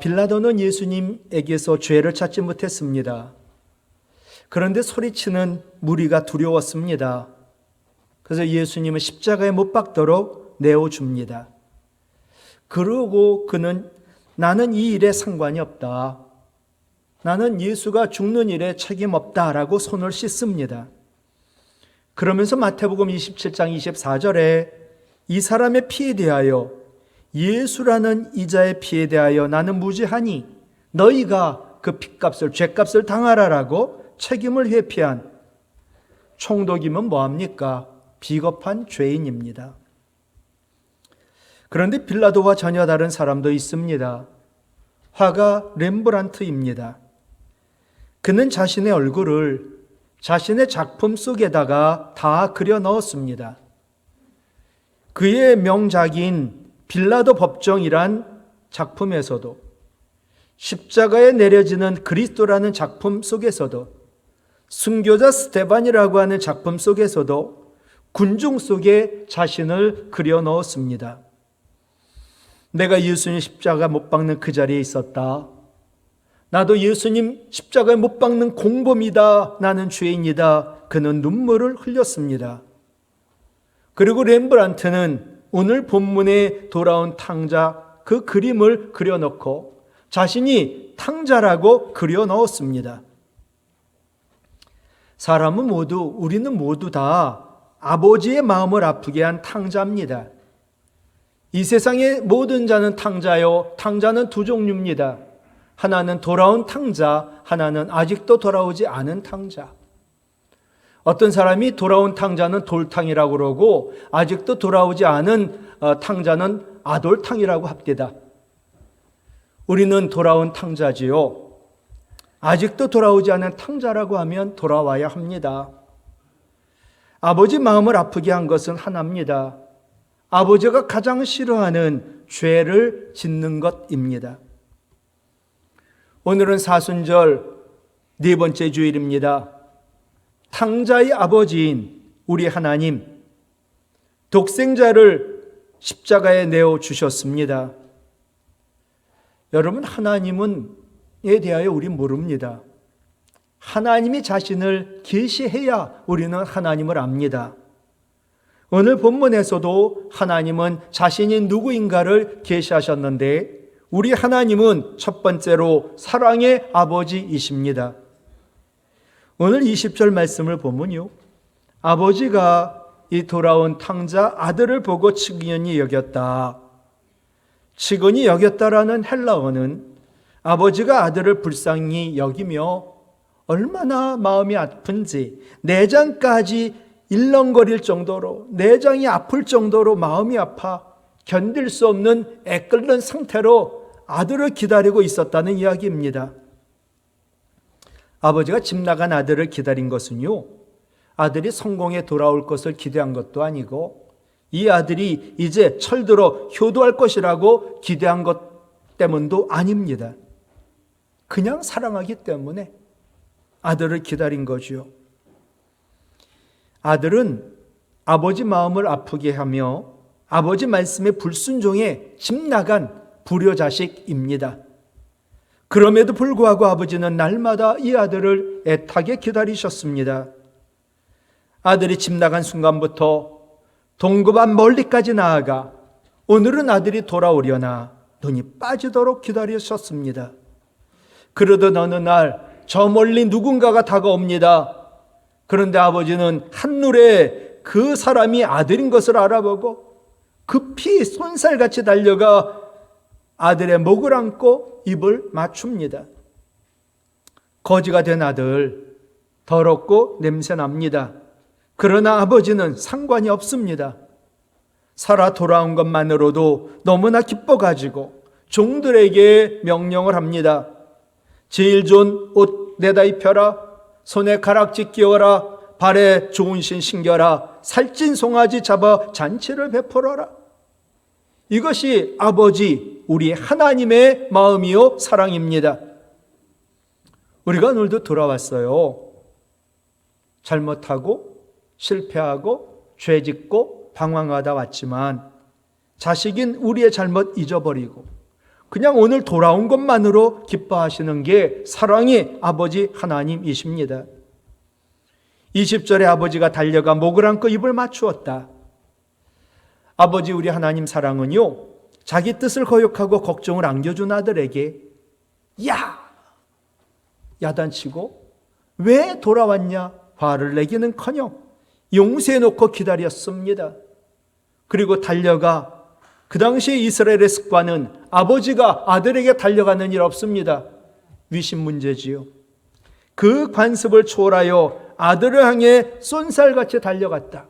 빌라도는 예수님에게서 죄를 찾지 못했습니다. 그런데 소리치는 무리가 두려웠습니다. 그래서 예수님을 십자가에 못 박도록 내어줍니다. 그러고 그는 나는 이 일에 상관이 없다. 나는 예수가 죽는 일에 책임 없다라고 손을 씻습니다. 그러면서 마태복음 27장 24절에 이 사람의 피에 대하여 예수라는 이자의 피에 대하여 나는 무죄하니 너희가 그 핏값을 죄값을 당하라라고 책임을 회피한 총독이면 뭐합니까? 비겁한 죄인입니다. 그런데 빌라도와 전혀 다른 사람도 있습니다. 화가 렘브란트입니다. 그는 자신의 얼굴을 자신의 작품 속에다가 다 그려 넣었습니다. 그의 명작인 빌라도 법정이란 작품에서도 십자가에 내려지는 그리스도라는 작품 속에서도 순교자 스테반이라고 하는 작품 속에서도 군중 속에 자신을 그려 넣었습니다. 내가 예수님 십자가 못 박는 그 자리에 있었다. 나도 예수님 십자가에 못 박는 공범이다. 나는 죄인이다. 그는 눈물을 흘렸습니다. 그리고 렘브란트는 오늘 본문에 돌아온 탕자 그 그림을 그려놓고 자신이 탕자라고 그려 넣었습니다. 사람은 모두, 우리는 모두 다 아버지의 마음을 아프게 한 탕자입니다. 이 세상의 모든 자는 탕자요. 탕자는 두 종류입니다. 하나는 돌아온 탕자, 하나는 아직도 돌아오지 않은 탕자. 어떤 사람이 돌아온 탕자는 돌탕이라고 그러고 아직도 돌아오지 않은 탕자는 아돌탕이라고 합니다. 우리는 돌아온 탕자지요. 아직도 돌아오지 않은 탕자라고 하면 돌아와야 합니다. 아버지 마음을 아프게 한 것은 하나입니다. 아버지가 가장 싫어하는 죄를 짓는 것입니다. 오늘은 사순절 네 번째 주일입니다. 탕자의 아버지인 우리 하나님, 독생자를 십자가에 내어주셨습니다. 여러분, 하나님에 대하여 우리 모릅니다. 하나님이 자신을 계시해야 우리는 하나님을 압니다. 오늘 본문에서도 하나님은 자신이 누구인가를 계시하셨는데 우리 하나님은 첫 번째로 사랑의 아버지이십니다. 오늘 20절 말씀을 보면요, 아버지가 이 돌아온 탕자 아들을 보고 측은히 여겼다. 측은히 여겼다라는 헬라어는 아버지가 아들을 불쌍히 여기며 얼마나 마음이 아픈지 내장까지 일렁거릴 정도로, 내장이 아플 정도로 마음이 아파 견딜 수 없는 애끓는 상태로 아들을 기다리고 있었다는 이야기입니다. 아버지가 집 나간 아들을 기다린 것은요, 아들이 성공에 돌아올 것을 기대한 것도 아니고 이 아들이 이제 철들어 효도할 것이라고 기대한 것 때문도 아닙니다. 그냥 사랑하기 때문에 아들을 기다린 거지요. 아들은 아버지 마음을 아프게 하며 아버지 말씀에 불순종해 집 나간 불효자식입니다. 그럼에도 불구하고 아버지는 날마다 이 아들을 애타게 기다리셨습니다. 아들이 집 나간 순간부터 동급한 멀리까지 나아가 오늘은 아들이 돌아오려나 눈이 빠지도록 기다리셨습니다. 그러던 어느 날 저 멀리 누군가가 다가옵니다. 그런데 아버지는 한눈에 그 사람이 아들인 것을 알아보고 급히 쏜살같이 달려가 아들의 목을 안고 입을 맞춥니다. 거지가 된 아들, 더럽고 냄새납니다. 그러나 아버지는 상관이 없습니다. 살아 돌아온 것만으로도 너무나 기뻐가지고 종들에게 명령을 합니다. 제일 좋은 옷 내다 입혀라, 손에 가락지 끼워라, 발에 좋은 신 신겨라, 살찐 송아지 잡아 잔치를 베풀어라. 이것이 아버지, 우리 하나님의 마음이요 사랑입니다. 우리가 오늘도 돌아왔어요. 잘못하고 실패하고 죄짓고 방황하다 왔지만 자식인 우리의 잘못 잊어버리고 그냥 오늘 돌아온 것만으로 기뻐하시는 게 사랑의 아버지 하나님이십니다. 20절에 아버지가 달려가 목을 안고 입을 맞추었다. 아버지 우리 하나님 사랑은요, 자기 뜻을 거역하고 걱정을 안겨준 아들에게 야단치고 왜 돌아왔냐 화를 내기는커녕 용서해놓고 기다렸습니다. 그리고 달려가, 그 당시에 이스라엘의 습관은 아버지가 아들에게 달려가는 일 없습니다. 위신 문제지요. 그 관습을 초월하여 아들을 향해 쏜살같이 달려갔다.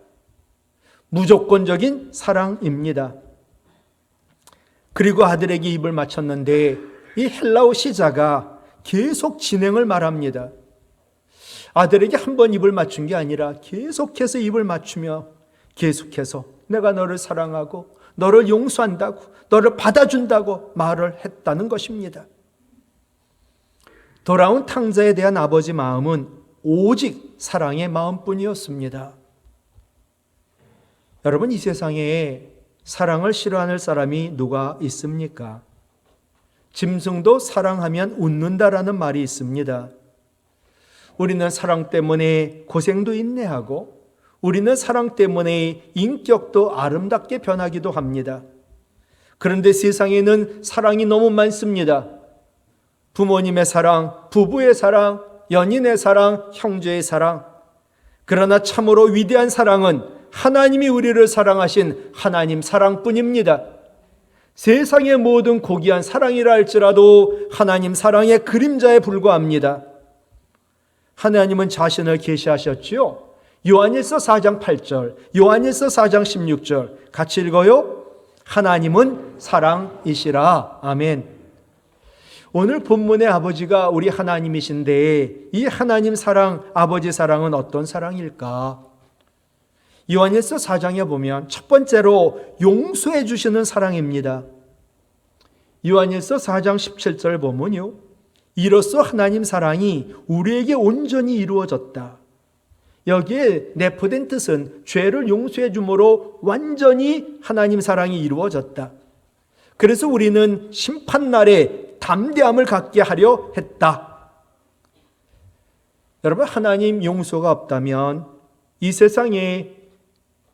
무조건적인 사랑입니다. 그리고 아들에게 입을 맞췄는데 이 헬라어 시자가 계속 진행을 말합니다. 아들에게 한 번 입을 맞춘 게 아니라 계속해서 입을 맞추며 계속해서 내가 너를 사랑하고 너를 용서한다고, 너를 받아준다고 말을 했다는 것입니다. 돌아온 탕자에 대한 아버지 마음은 오직 사랑의 마음뿐이었습니다. 여러분, 이 세상에 사랑을 싫어하는 사람이 누가 있습니까? 짐승도 사랑하면 웃는다라는 말이 있습니다. 우리는 사랑 때문에 고생도 인내하고, 우리는 사랑 때문에 인격도 아름답게 변하기도 합니다. 그런데 세상에는 사랑이 너무 많습니다. 부모님의 사랑, 부부의 사랑, 연인의 사랑, 형제의 사랑. 그러나 참으로 위대한 사랑은 하나님이 우리를 사랑하신 하나님 사랑뿐입니다. 세상의 모든 고귀한 사랑이라 할지라도 하나님 사랑의 그림자에 불과합니다. 하나님은 자신을 계시하셨지요. 요한일서 4장 8절, 요한일서 4장 16절 같이 읽어요. 하나님은 사랑이시라. 아멘. 오늘 본문의 아버지가 우리 하나님이신데 이 하나님 사랑, 아버지 사랑은 어떤 사랑일까? 요한일서 4장에 보면 첫 번째로 용서해 주시는 사랑입니다. 요한일서 4장 17절 보면요, 이로써 하나님 사랑이 우리에게 온전히 이루어졌다. 여기에 내포된 뜻은 죄를 용서해 줌으로 완전히 하나님 사랑이 이루어졌다. 그래서 우리는 심판날에 담대함을 갖게 하려 했다. 여러분, 하나님 용서가 없다면 이 세상에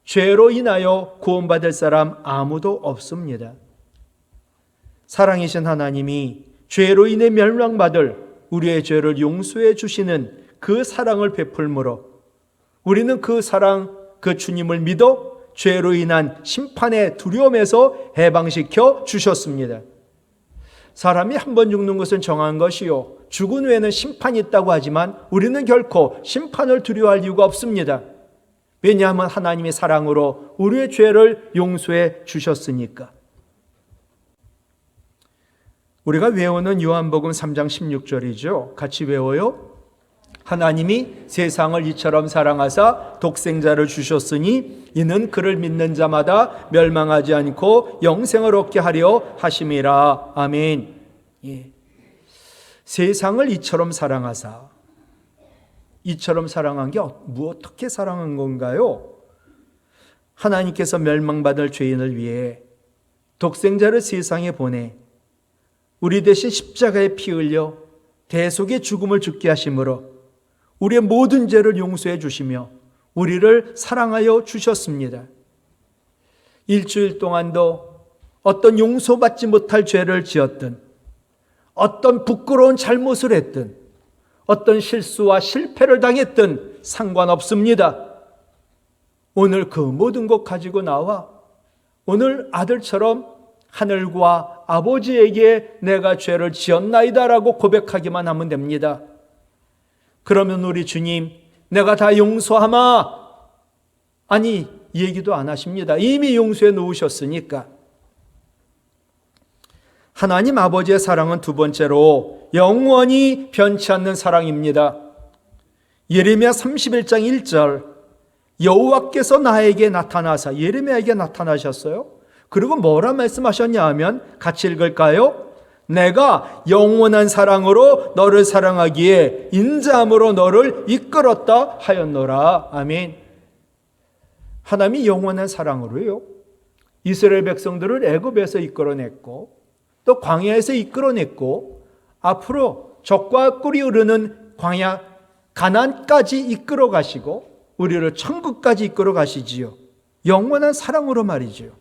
죄로 인하여 구원받을 사람 아무도 없습니다. 사랑이신 하나님이 죄로 인해 멸망받을 우리의 죄를 용서해 주시는 그 사랑을 베풀므로 우리는 그 사랑, 그 주님을 믿어 죄로 인한 심판의 두려움에서 해방시켜 주셨습니다. 사람이 한 번 죽는 것은 정한 것이요, 죽은 후에는 심판이 있다고 하지만 우리는 결코 심판을 두려워할 이유가 없습니다. 왜냐하면 하나님의 사랑으로 우리의 죄를 용서해 주셨으니까. 우리가 외우는 요한복음 3장 16절이죠. 같이 외워요. 하나님이 세상을 이처럼 사랑하사 독생자를 주셨으니 이는 그를 믿는 자마다 멸망하지 않고 영생을 얻게 하려 하심이라. 아멘. 예. 세상을 이처럼 사랑하사, 이처럼 사랑한 게 어떻게 사랑한 건가요? 하나님께서 멸망받을 죄인을 위해 독생자를 세상에 보내 우리 대신 십자가에 피 흘려 대속의 죽음을 죽게 하심으로 우리의 모든 죄를 용서해 주시며 우리를 사랑하여 주셨습니다. 일주일 동안도 어떤 용서받지 못할 죄를 지었든, 어떤 부끄러운 잘못을 했든, 어떤 실수와 실패를 당했든 상관없습니다. 오늘 그 모든 것 가지고 나와 오늘 아들처럼 하늘과 아버지에게 내가 죄를 지었나이다라고 고백하기만 하면 됩니다. 그러면 우리 주님, 내가 다 용서하마. 아니, 이 얘기도 안 하십니다. 이미 용서해 놓으셨으니까. 하나님 아버지의 사랑은 두 번째로 영원히 변치 않는 사랑입니다. 예레미야 31장 1절, 여호와께서 나에게 나타나사, 예레미야에게 나타나셨어요. 그리고 뭐라 말씀하셨냐 하면 같이 읽을까요? 내가 영원한 사랑으로 너를 사랑하기에 인자함으로 너를 이끌었다 하였노라. 아멘. 하나님이 영원한 사랑으로요, 이스라엘 백성들을 애굽에서 이끌어냈고 또 광야에서 이끌어냈고 앞으로 적과 꿀이 흐르는 광야 가나안까지 이끌어 가시고 우리를 천국까지 이끌어 가시지요. 영원한 사랑으로 말이지요.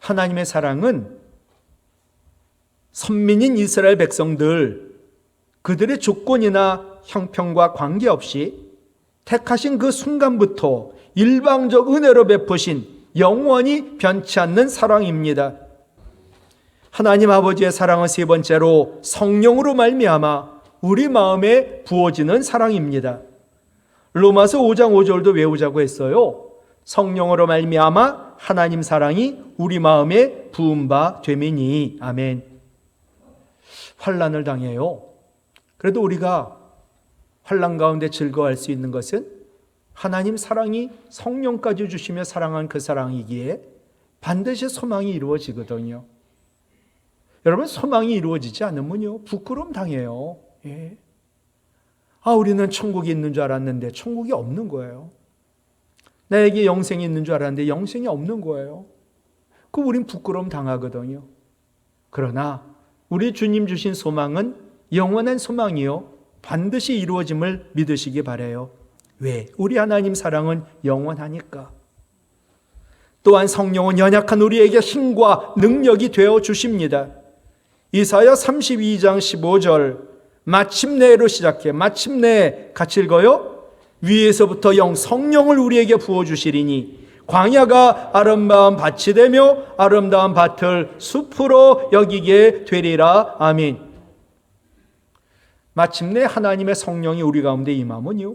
하나님의 사랑은 선민인 이스라엘 백성들 그들의 조건이나 형편과 관계없이 택하신 그 순간부터 일방적 은혜로 베푸신 영원히 변치 않는 사랑입니다. 하나님 아버지의 사랑은 세 번째로 성령으로 말미암아 우리 마음에 부어지는 사랑입니다. 로마서 5장 5절도 외우자고 했어요. 성령으로 말미암아 하나님 사랑이 우리 마음에 부은 바 되매니. 아멘. 환난을 당해요. 그래도 우리가 환난 가운데 즐거워할 수 있는 것은 하나님 사랑이 성령까지 주시며 사랑한 그 사랑이기에 반드시 소망이 이루어지거든요. 여러분, 소망이 이루어지지 않으면요 부끄러움 당해요. 예. 우리는 천국이 있는 줄 알았는데 천국이 없는 거예요. 나에게 영생이 있는 줄 알았는데 영생이 없는 거예요. 우린 부끄러움 당하거든요. 그러나 우리 주님 주신 소망은 영원한 소망이요 반드시 이루어짐을 믿으시기 바라요. 왜? 우리 하나님 사랑은 영원하니까. 또한 성령은 연약한 우리에게 힘과 능력이 되어 주십니다. 이사야 32장 15절 마침내로 시작해 마침내 같이 읽어요. 위에서부터 성령을 우리에게 부어주시리니 광야가 아름다운 밭이 되며 아름다운 밭을 숲으로 여기게 되리라. 아멘. 마침내 하나님의 성령이 우리 가운데 임하면요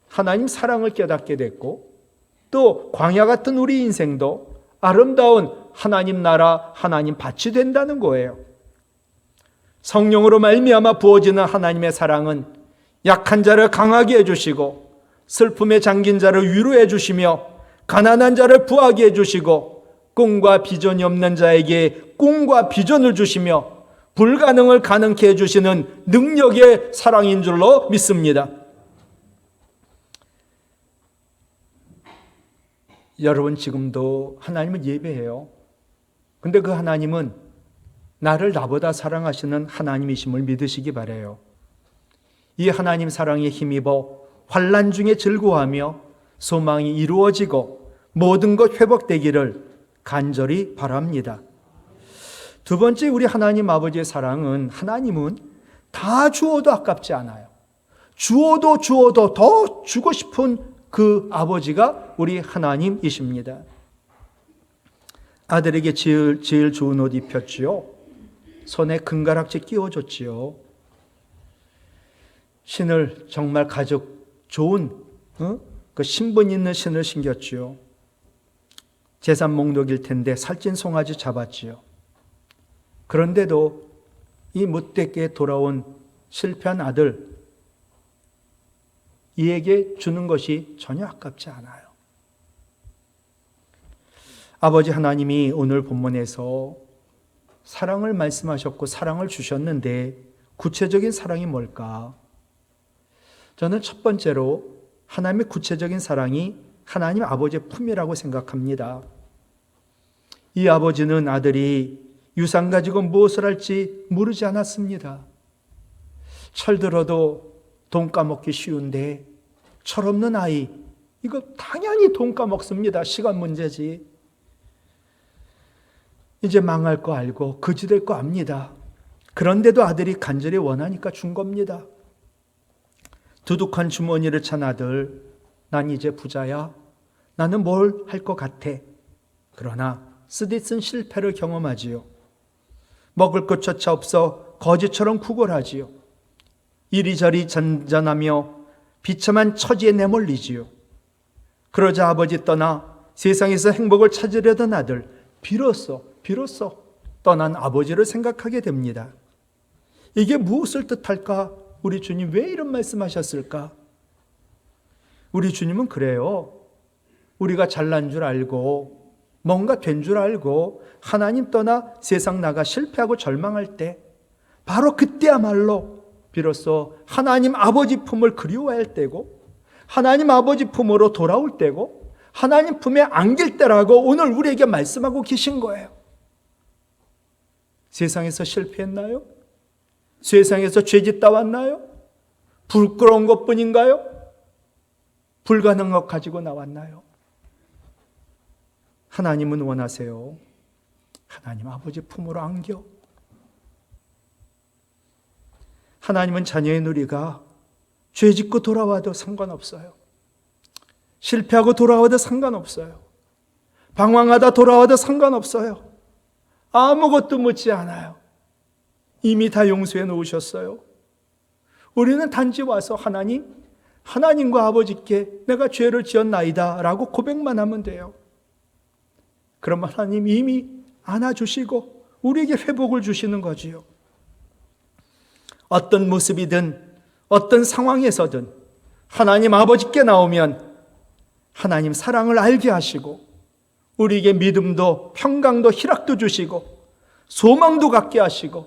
하나님 사랑을 깨닫게 됐고 또 광야 같은 우리 인생도 아름다운 하나님 나라 하나님 밭이 된다는 거예요. 성령으로 말미암아 부어지는 하나님의 사랑은 약한 자를 강하게 해주시고 슬픔에 잠긴 자를 위로해 주시며 가난한 자를 부하게 해주시고 꿈과 비전이 없는 자에게 꿈과 비전을 주시며 불가능을 가능케 해주시는 능력의 사랑인 줄로 믿습니다. 여러분 지금도 하나님을 예배해요. 근데 그 하나님은 나를 나보다 사랑하시는 하나님이심을 믿으시기 바라요. 이 하나님 사랑에 힘입어 환난 중에 즐거워하며 소망이 이루어지고 모든 것 회복되기를 간절히 바랍니다. 두 번째, 우리 하나님 아버지의 사랑은 하나님은 다 주어도 아깝지 않아요. 주어도 더 주고 싶은 그 아버지가 우리 하나님이십니다. 아들에게 제일 좋은 옷 입혔지요. 손에 금가락지 끼워줬지요. 신을 정말 가죽 좋은 그 신분 있는 신을 신겼지요. 제산 목록일 텐데 살찐 송아지 잡았지요. 그런데도 이 못되게 돌아온 실패한 아들 이에게 주는 것이 전혀 아깝지 않아요. 아버지 하나님이 오늘 본문에서 사랑을 말씀하셨고 사랑을 주셨는데 구체적인 사랑이 뭘까? 저는 첫 번째로 하나님의 구체적인 사랑이 하나님 아버지의 품이라고 생각합니다. 이 아버지는 아들이 유산 가지고 무엇을 할지 모르지 않았습니다. 철들어도 돈 까먹기 쉬운데 철없는 아이, 이거 당연히 돈 까먹습니다. 시간 문제지. 이제 망할 거 알고 거지 될 거 압니다. 그런데도 아들이 간절히 원하니까 준 겁니다. 두둑한 주머니를 찬 아들, 난 이제 부자야. 나는 뭘 할 것 같아. 그러나 쓰디쓴 실패를 경험하지요. 먹을 것조차 없어 거지처럼 구걸하지요. 이리저리 잔잔하며 비참한 처지에 내몰리지요. 그러자 아버지 떠나 세상에서 행복을 찾으려던 아들, 비로소 떠난 아버지를 생각하게 됩니다. 이게 무엇을 뜻할까? 우리 주님 왜 이런 말씀하셨을까? 우리 주님은 그래요. 우리가 잘난 줄 알고 뭔가 된 줄 알고 하나님 떠나 세상 나가 실패하고 절망할 때 바로 그때야말로 비로소 하나님 아버지 품을 그리워할 때고 하나님 아버지 품으로 돌아올 때고 하나님 품에 안길 때라고 오늘 우리에게 말씀하고 계신 거예요. 세상에서 실패했나요? 세상에서 죄짓다 왔나요? 부끄러운 것뿐인가요? 불가능한 것 가지고 나왔나요? 하나님은 원하세요. 하나님 아버지 품으로 안겨. 하나님은 자녀의 누리가 죄짓고 돌아와도 상관없어요. 실패하고 돌아와도 상관없어요. 방황하다 돌아와도 상관없어요. 아무것도 묻지 않아요. 이미 다 용서해 놓으셨어요. 우리는 단지 와서 하나님과 아버지께 내가 죄를 지었나이다 라고 고백만 하면 돼요. 그럼 하나님 이미 안아주시고 우리에게 회복을 주시는 거지요. 어떤 모습이든 어떤 상황에서든 하나님 아버지께 나오면 하나님 사랑을 알게 하시고 우리에게 믿음도 평강도 희락도 주시고 소망도 갖게 하시고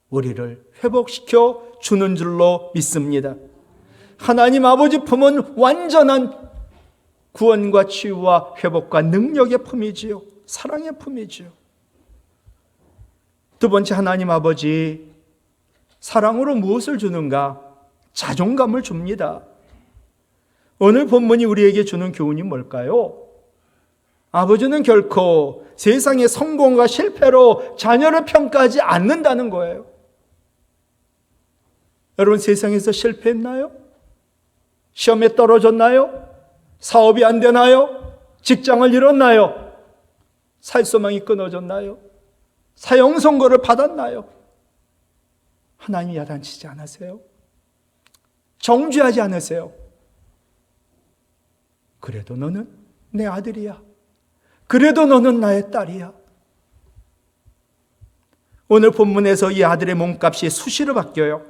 우리를 회복시켜 주는 줄로 믿습니다. 하나님 아버지 품은 완전한 구원과 치유와 회복과 능력의 품이지요. 사랑의 품이지요. 두 번째, 하나님 아버지 사랑으로 무엇을 주는가? 자존감을 줍니다. 오늘 본문이 우리에게 주는 교훈이 뭘까요? 아버지는 결코 세상의 성공과 실패로 자녀를 평가하지 않는다는 거예요. 여러분, 세상에서 실패했나요? 시험에 떨어졌나요? 사업이 안 되나요? 직장을 잃었나요? 살소망이 끊어졌나요? 사형 선고를 받았나요? 하나님 야단치지 않으세요? 정죄하지 않으세요? 그래도 너는 내 아들이야. 그래도 너는 나의 딸이야. 오늘 본문에서 이 아들의 몸값이 수시로 바뀌어요.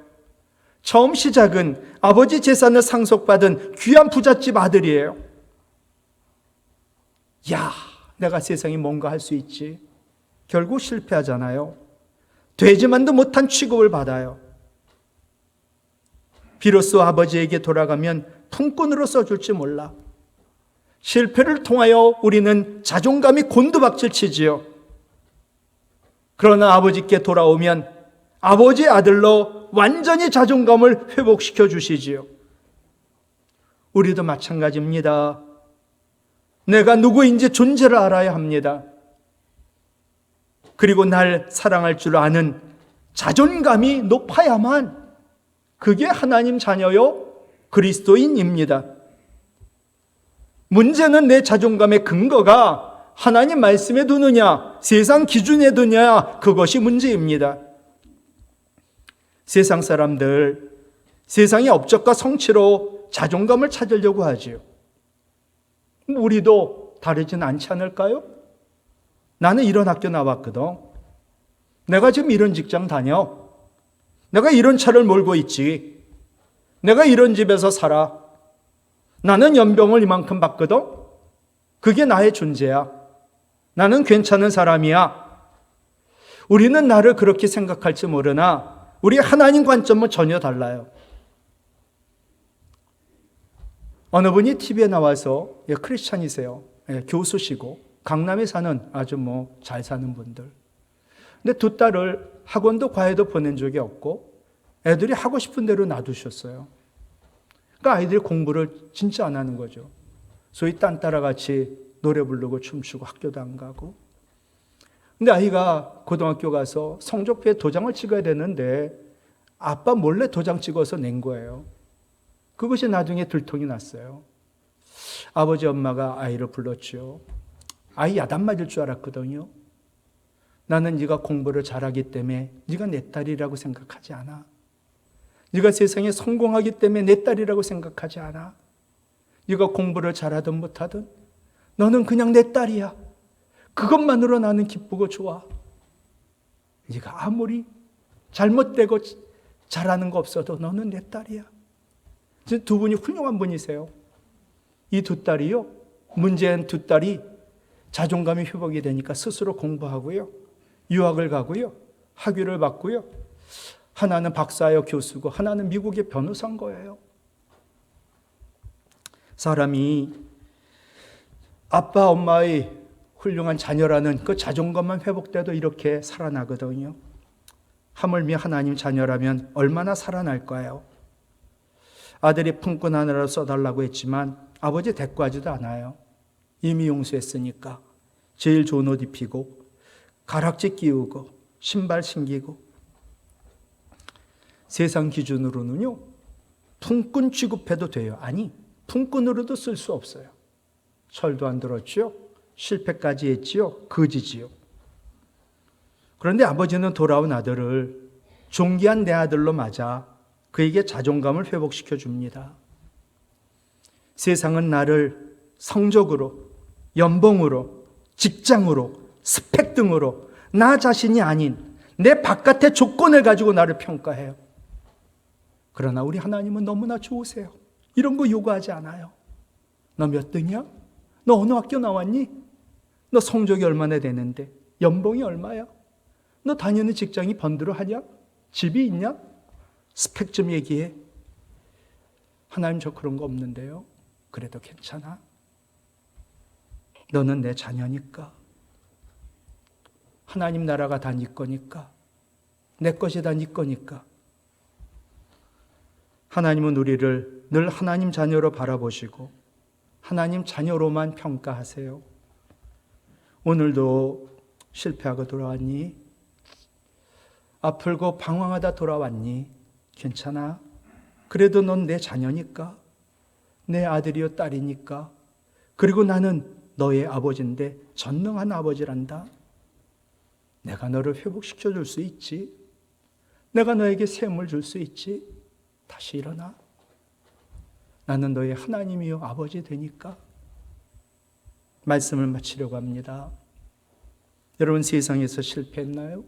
처음 시작은 아버지 재산을 상속받은 귀한 부잣집 아들이에요. 야, 내가 세상에 뭔가 할 수 있지. 결국 실패하잖아요. 되지만도 못한 취급을 받아요. 비로소 아버지에게 돌아가면 품꾼으로 써줄지 몰라. 실패를 통하여 우리는 자존감이 곤두박질 치지요. 그러나 아버지께 돌아오면 아버지의 아들로 완전히 자존감을 회복시켜 주시지요. 우리도 마찬가지입니다. 내가 누구인지 존재를 알아야 합니다. 그리고 날 사랑할 줄 아는 자존감이 높아야만 그게 하나님 자녀요 그리스도인입니다. 문제는 내 자존감의 근거가 하나님 말씀에 두느냐, 세상 기준에 두느냐, 그것이 문제입니다. 세상 사람들, 세상의 업적과 성취로 자존감을 찾으려고 하지요. 우리도 다르진 않지 않을까요? 나는 이런 학교 나왔거든. 내가 지금 이런 직장 다녀. 내가 이런 차를 몰고 있지. 내가 이런 집에서 살아. 나는 연봉을 이만큼 받거든. 그게 나의 존재야. 나는 괜찮은 사람이야. 우리는 나를 그렇게 생각할지 모르나 우리 하나님 관점은 전혀 달라요. 어느 분이 TV에 나와서 크리스찬이세요. 교수시고 강남에 사는 아주 잘 사는 분들. 근데 두 딸을 학원도 과외도 보낸 적이 없고 애들이 하고 싶은 대로 놔두셨어요. 그러니까 아이들이 공부를 진짜 안 하는 거죠. 소위 딴 따라 같이 노래 부르고 춤추고 학교도 안 가고. 근데 아이가 고등학교 가서 성적표에 도장을 찍어야 되는데 아빠 몰래 도장 찍어서 낸 거예요. 그것이 나중에 들통이 났어요. 아버지 엄마가 아이를 불렀죠. 아이 야단 맞을 줄 알았거든요. 나는 네가 공부를 잘하기 때문에 네가 내 딸이라고 생각하지 않아. 네가 세상에 성공하기 때문에 내 딸이라고 생각하지 않아. 네가 공부를 잘하든 못하든 너는 그냥 내 딸이야. 그것만으로 나는 기쁘고 좋아. 네가 아무리 잘못되고 잘하는 거 없어도 너는 내 딸이야. 두 분이 훌륭한 분이세요. 이 두 딸이요. 문제는 두 딸이 자존감이 회복이 되니까 스스로 공부하고요. 유학을 가고요. 학위를 받고요. 하나는 박사여 교수고 하나는 미국의 변호사인 거예요. 사람이 아빠 엄마의 훌륭한 자녀라는 그 자존감만 회복돼도 이렇게 살아나거든요. 하물며 하나님 자녀라면 얼마나 살아날까요? 아들이 품꾼 하나로 써달라고 했지만 아버지 대꾸하지도 않아요. 이미 용서했으니까. 제일 좋은 옷 입히고 가락지 끼우고 신발 신기고. 세상 기준으로는요, 품꾼 취급해도 돼요. 아니, 품꾼으로도 쓸 수 없어요. 철도 안 들었죠? 실패까지 했지요? 거지지요. 그런데 아버지는 돌아온 아들을 존귀한 내 아들로 맞아 그에게 자존감을 회복시켜 줍니다. 세상은 나를 성적으로, 연봉으로, 직장으로, 스펙 등으로 나 자신이 아닌 내 바깥의 조건을 가지고 나를 평가해요. 그러나 우리 하나님은 너무나 좋으세요. 이런 거 요구하지 않아요. 너 몇 등이야? 너 어느 학교 나왔니? 너 성적이 얼마나 되는데? 연봉이 얼마야? 너 다니는 직장이 번들어하냐? 집이 있냐? 스펙 좀 얘기해. 하나님 저 그런 거 없는데요. 그래도 괜찮아. 너는 내 자녀니까. 하나님 나라가 다 네 거니까. 내 것이 다 네 거니까. 하나님은 우리를 늘 하나님 자녀로 바라보시고 하나님 자녀로만 평가하세요. 오늘도 실패하고 돌아왔니? 아플고 방황하다 돌아왔니? 괜찮아? 그래도 넌 내 자녀니까. 내 아들이요 딸이니까. 그리고 나는 너의 아버지인데 전능한 아버지란다. 내가 너를 회복시켜 줄 수 있지. 내가 너에게 샘을 줄 수 있지. 다시 일어나. 나는 너의 하나님이요 아버지 되니까. 말씀을 마치려고 합니다. 여러분, 세상에서 실패했나요?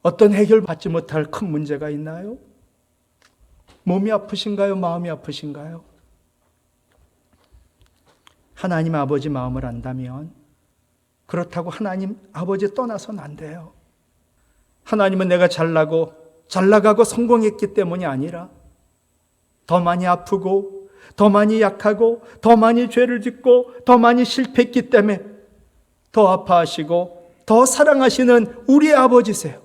어떤 해결받지 못할 큰 문제가 있나요? 몸이 아프신가요? 마음이 아프신가요? 하나님 아버지 마음을 안다면 그렇다고 하나님 아버지 떠나서는 안 돼요. 하나님은 내가 잘 나가고 성공했기 때문이 아니라 더 많이 아프고 더 많이 약하고 더 많이 죄를 짓고 더 많이 실패했기 때문에 더 아파하시고 더 사랑하시는 우리의 아버지세요.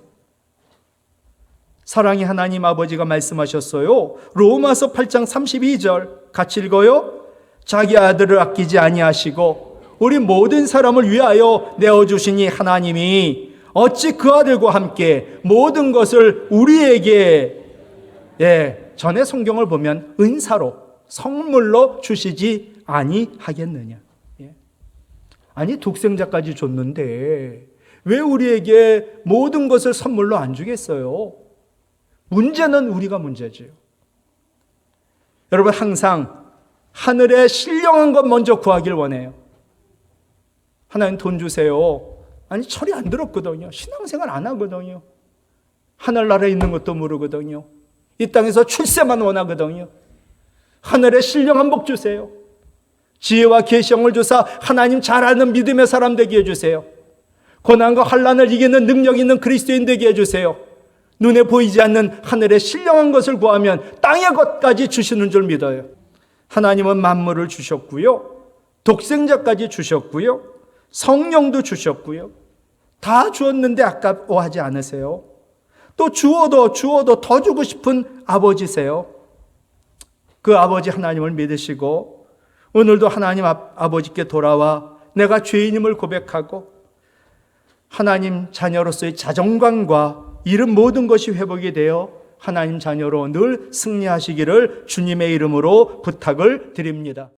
사랑의 하나님 아버지가 말씀하셨어요. 로마서 8장 32절 같이 읽어요. 자기 아들을 아끼지 아니하시고 우리 모든 사람을 위하여 내어주시니 하나님이 어찌 그 아들과 함께 모든 것을 우리에게 전에 성경을 보면 은사로 선물로 주시지 아니하겠느냐. 아니 독생자까지 줬는데 왜 우리에게 모든 것을 선물로 안 주겠어요? 문제는 우리가 문제지요. 여러분, 항상 하늘에 신령한 것 먼저 구하길 원해요. 하나님 돈 주세요. 아니 철이 안 들었거든요. 신앙생활 안 하거든요. 하늘나라에 있는 것도 모르거든요. 이 땅에서 출세만 원하거든요. 하늘에 신령한 복 주세요. 지혜와 계시형을 주사 하나님 잘 아는 믿음의 사람 되게 해주세요. 고난과 환난을 이기는 능력 있는 그리스도인 되게 해주세요. 눈에 보이지 않는 하늘의 신령한 것을 구하면 땅의 것까지 주시는 줄 믿어요. 하나님은 만물을 주셨고요. 독생자까지 주셨고요. 성령도 주셨고요. 다 주었는데 아까워하지 않으세요? 또 주어도 더 주고 싶은 아버지세요. 그 아버지 하나님을 믿으시고 오늘도 하나님 아버지께 돌아와 내가 죄인임을 고백하고 하나님 자녀로서의 자존감과 이런 모든 것이 회복이 되어 하나님 자녀로 늘 승리하시기를 주님의 이름으로 부탁을 드립니다.